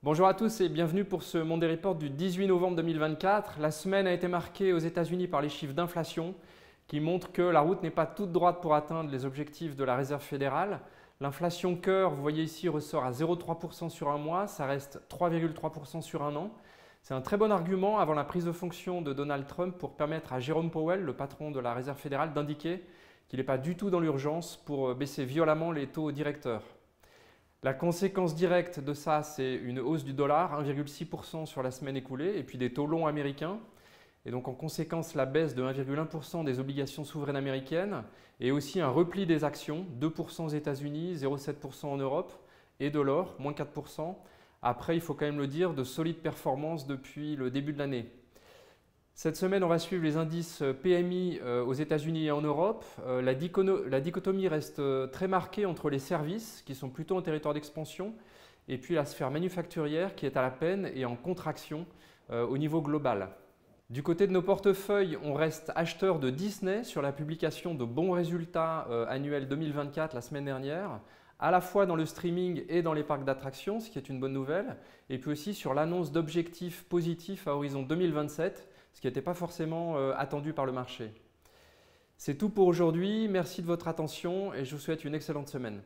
Bonjour à tous et bienvenue pour ce Monday Report du 18 novembre 2024. La semaine a été marquée aux États-Unis par les chiffres d'inflation qui montrent que la route n'est pas toute droite pour atteindre les objectifs de la Réserve fédérale. L'inflation cœur, vous voyez ici, ressort à 0,3% sur un mois, ça reste 3,3% sur un an. C'est un très bon argument avant la prise de fonction de Donald Trump pour permettre à Jérôme Powell, le patron de la Réserve fédérale, d'indiquer qu'il n'est pas du tout dans l'urgence pour baisser violemment les taux directeurs. La conséquence directe de ça, c'est une hausse du dollar, 1,6% sur la semaine écoulée, et puis des taux longs américains. Et donc en conséquence, la baisse de 1,1% des obligations souveraines américaines, et aussi un repli des actions, 2% aux États-Unis, 0,7% en Europe, et de l'or, moins 4%. Après, il faut quand même le dire, de solides performances depuis le début de l'année. Cette semaine, on va suivre les indices PMI aux États-Unis et en Europe. La dichotomie reste très marquée entre les services, qui sont plutôt en territoire d'expansion, et puis la sphère manufacturière, qui est à la peine et en contraction au niveau global. Du côté de nos portefeuilles, on reste acheteur de Disney sur la publication de bons résultats annuels 2024 la semaine dernière, à la fois dans le streaming et dans les parcs d'attractions, ce qui est une bonne nouvelle, et puis aussi sur l'annonce d'objectifs positifs à horizon 2027, ce qui n'était pas forcément attendu par le marché. C'est tout pour aujourd'hui, merci de votre attention et je vous souhaite une excellente semaine.